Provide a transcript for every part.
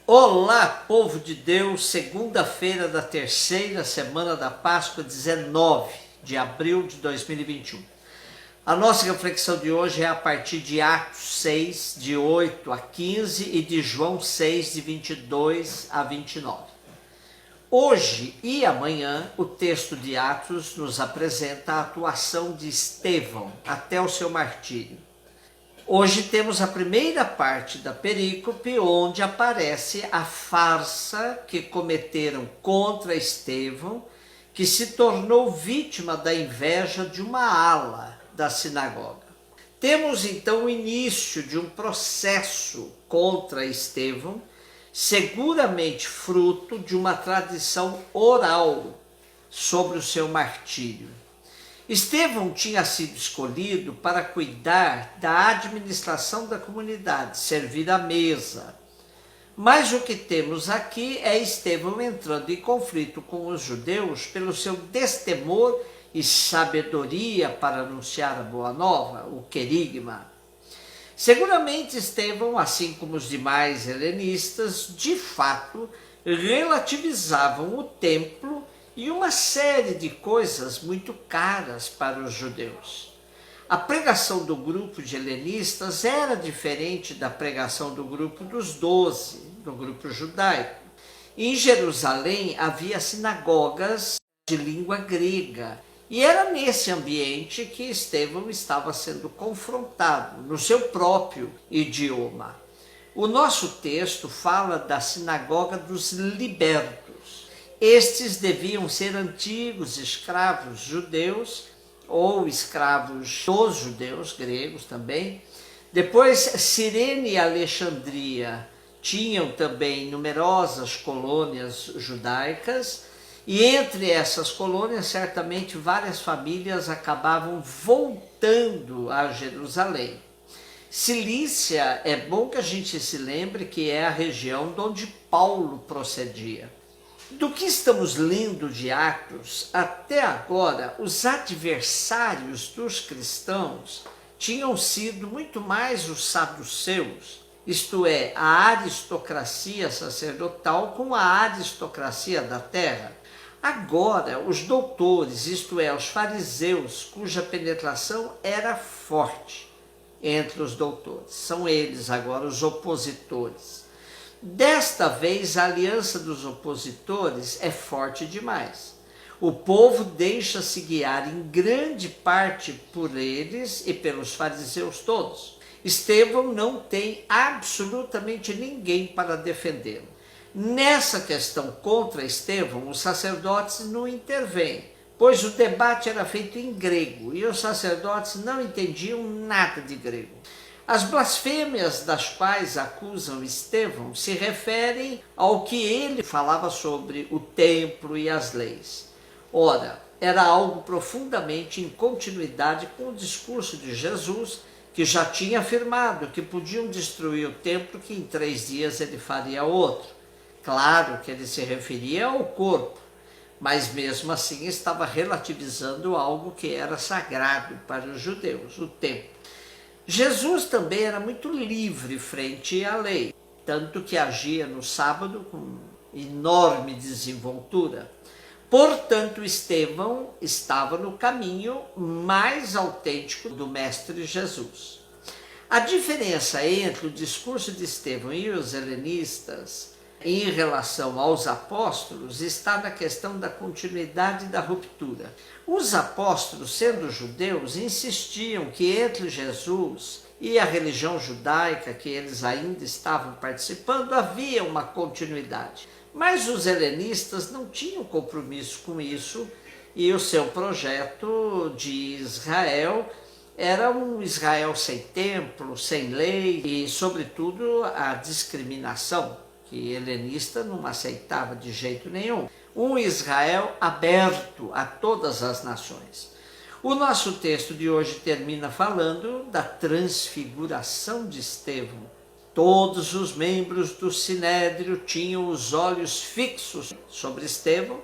Olá, povo de Deus, segunda-feira da terceira semana da Páscoa, 19 de abril de 2021. A nossa reflexão de hoje é a partir de Atos 6, de 8 a 15 e de João 6, de 22 a 29. Hoje e amanhã, o texto de Atos nos apresenta a atuação de Estevão até o seu martírio. Hoje temos a primeira parte da perícope, onde aparece a farsa que cometeram contra Estevão, que se tornou vítima da inveja de uma ala da sinagoga. Temos então o início de um processo contra Estevão, seguramente fruto de uma tradição oral sobre o seu martírio. Estevão tinha sido escolhido para cuidar da administração da comunidade, servir à mesa. Mas o que temos aqui é Estevão entrando em conflito com os judeus pelo seu destemor e sabedoria para anunciar a boa nova, o querigma. Seguramente Estevão, assim como os demais helenistas, de fato relativizavam o templo e uma série de coisas muito caras para os judeus. A pregação do grupo de helenistas era diferente da pregação do grupo dos 12, do grupo judaico. Em Jerusalém havia sinagogas de língua grega, e era nesse ambiente que Estevão estava sendo confrontado, no seu próprio idioma. O nosso texto fala da sinagoga dos libertos. Estes deviam ser antigos escravos judeus, ou escravos dos judeus, gregos também. Depois, Cirene e Alexandria tinham também numerosas colônias judaicas, e entre essas colônias, certamente, várias famílias acabavam voltando a Jerusalém. Cilícia, é bom que a gente se lembre que é a região de onde Paulo procedia. Do que estamos lendo de Atos, até agora, os adversários dos cristãos tinham sido muito mais os saduceus, isto é, a aristocracia sacerdotal com a aristocracia da terra. Agora, os doutores, isto é, os fariseus, cuja penetração era forte entre os doutores, são eles agora os opositores. Desta vez, a aliança dos opositores é forte demais. O povo deixa-se guiar em grande parte por eles e pelos fariseus todos. Estevão não tem absolutamente ninguém para defendê-lo. Nessa questão contra Estevão, os sacerdotes não intervêm, pois o debate era feito em grego e os sacerdotes não entendiam nada de grego. As blasfêmias das quais acusam Estevão se referem ao que ele falava sobre o templo e as leis. Ora, era algo profundamente em continuidade com o discurso de Jesus, que já tinha afirmado que podiam destruir o templo, que em 3 dias ele faria outro. Claro que ele se referia ao corpo, mas mesmo assim estava relativizando algo que era sagrado para os judeus, o templo. Jesus também era muito livre frente à lei, tanto que agia no sábado com enorme desenvoltura. Portanto, Estevão estava no caminho mais autêntico do Mestre Jesus. A diferença entre o discurso de Estevão e os helenistas em relação aos apóstolos está na questão da continuidade e da ruptura. Os apóstolos, sendo judeus, insistiam que entre Jesus e a religião judaica que eles ainda estavam participando havia uma continuidade. Mas os helenistas não tinham compromisso com isso e o seu projeto de Israel era um Israel sem templo, sem lei e, sobretudo, a discriminação, que helenista não aceitava de jeito nenhum. Um Israel aberto a todas as nações. O nosso texto de hoje termina falando da transfiguração de Estevão. Todos os membros do Sinédrio tinham os olhos fixos sobre Estevão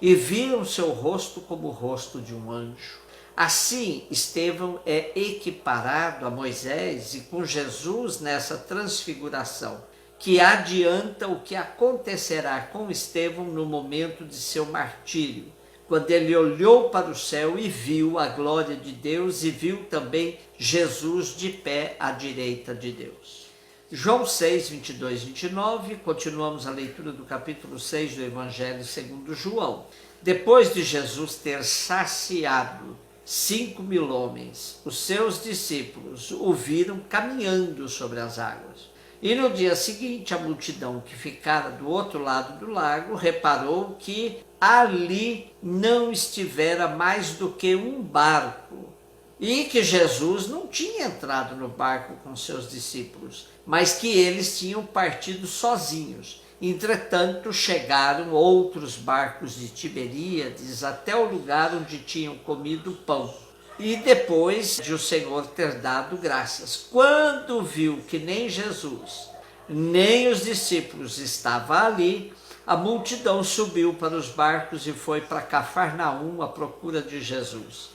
e viram seu rosto como o rosto de um anjo. Assim, Estevão é equiparado a Moisés e com Jesus nessa transfiguração, que adianta o que acontecerá com Estevão no momento de seu martírio, quando ele olhou para o céu e viu a glória de Deus e viu também Jesus de pé à direita de Deus. João 6, 22, 29, continuamos a leitura do capítulo 6 do Evangelho segundo João. Depois de Jesus ter saciado 5.000 homens, os seus discípulos o viram caminhando sobre as águas. E no dia seguinte, a multidão que ficara do outro lado do lago reparou que ali não estivera mais do que um barco, e que Jesus não tinha entrado no barco com seus discípulos, mas que eles tinham partido sozinhos. Entretanto, chegaram outros barcos de Tiberíades até o lugar onde tinham comido pão. E depois de o Senhor ter dado graças, quando viu que nem Jesus, nem os discípulos estavam ali, a multidão subiu para os barcos e foi para Cafarnaum à procura de Jesus.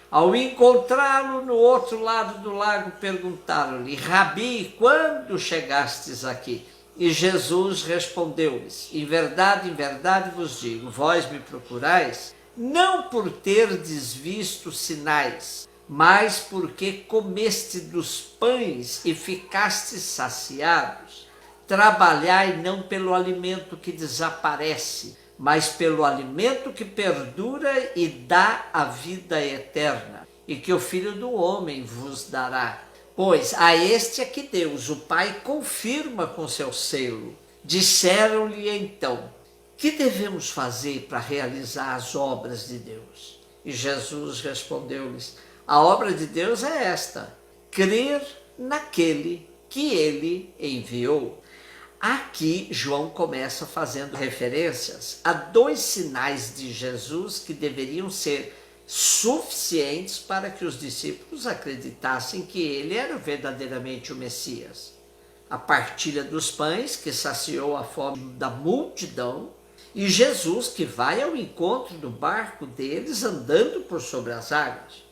Ao encontrá-lo no outro lado do lago, perguntaram-lhe: Rabi, quando chegastes aqui? E Jesus respondeu-lhes: em verdade vos digo, vós me procurais, não por terdes visto sinais, mas porque comeste dos pães e ficastes saciados. Trabalhai não pelo alimento que desaparece, mas pelo alimento que perdura e dá a vida eterna, e que o Filho do Homem vos dará. Pois a este é que Deus, o Pai, confirma com seu selo. Disseram-lhe então: que devemos fazer para realizar as obras de Deus? E Jesus respondeu-lhes: a obra de Deus é esta, crer naquele que ele enviou. Aqui João começa fazendo referências a 2 sinais de Jesus que deveriam ser suficientes para que os discípulos acreditassem que ele era verdadeiramente o Messias. A partilha dos pães, que saciou a fome da multidão, e Jesus, que vai ao encontro do barco deles andando por sobre as águas.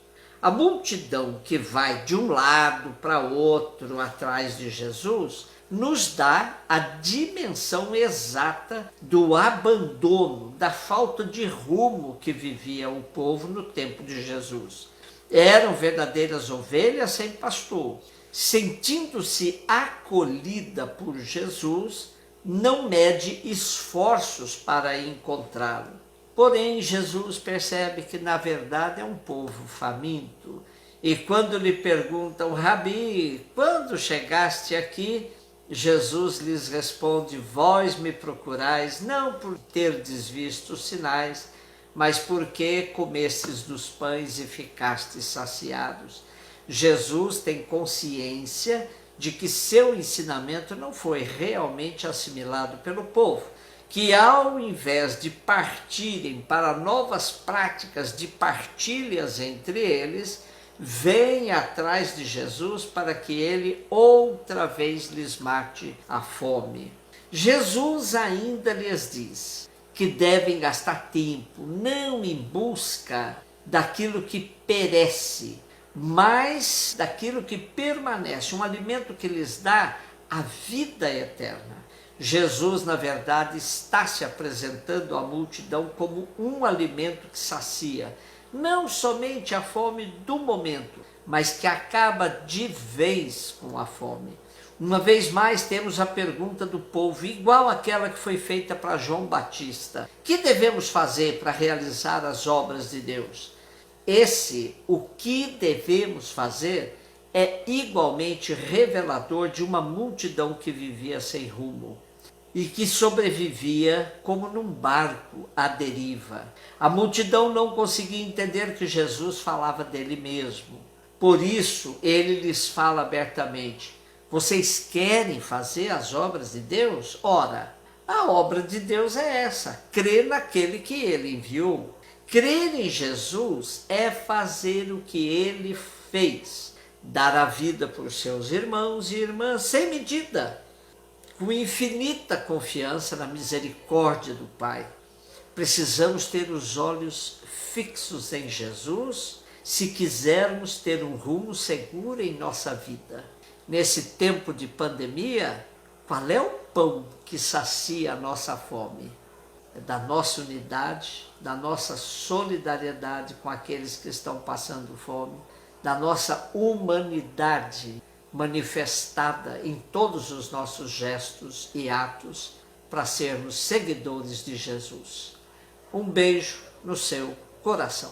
A multidão que vai de um lado para outro atrás de Jesus nos dá a dimensão exata do abandono, da falta de rumo que vivia o povo no tempo de Jesus. Eram verdadeiras ovelhas sem pastor. Sentindo-se acolhida por Jesus, não mede esforços para encontrá-lo. Porém, Jesus percebe que na verdade é um povo faminto. E quando lhe perguntam: Rabi, quando chegaste aqui? Jesus lhes responde: vós me procurais não por terdes visto sinais, mas porque comestes dos pães e ficastes saciados. Jesus tem consciência de que seu ensinamento não foi realmente assimilado pelo povo, que ao invés de partirem para novas práticas de partilhas entre eles, vêm atrás de Jesus para que ele outra vez lhes mate a fome. Jesus ainda lhes diz que devem gastar tempo não em busca daquilo que perece, mas daquilo que permanece, um alimento que lhes dá a vida eterna. Jesus, na verdade, está se apresentando à multidão como um alimento que sacia, não somente a fome do momento, mas que acaba de vez com a fome. Uma vez mais temos a pergunta do povo, igual àquela que foi feita para João Batista: que devemos fazer para realizar as obras de Deus? O que devemos fazer é igualmente revelador de uma multidão que vivia sem rumo e que sobrevivia como num barco à deriva. A multidão não conseguia entender que Jesus falava dele mesmo. Por isso, ele lhes fala abertamente: vocês querem fazer as obras de Deus? Ora, a obra de Deus é essa, crer naquele que ele enviou. Crer em Jesus é fazer o que ele fez, dar a vida por seus irmãos e irmãs sem medida, com infinita confiança na misericórdia do Pai. Precisamos ter os olhos fixos em Jesus se quisermos ter um rumo seguro em nossa vida. Nesse tempo de pandemia, Qual é o pão que sacia a nossa fome? É da nossa unidade, da nossa solidariedade com aqueles que estão passando fome, da nossa humanidade manifestada em todos os nossos gestos e atos para sermos seguidores de Jesus. Um beijo no seu coração.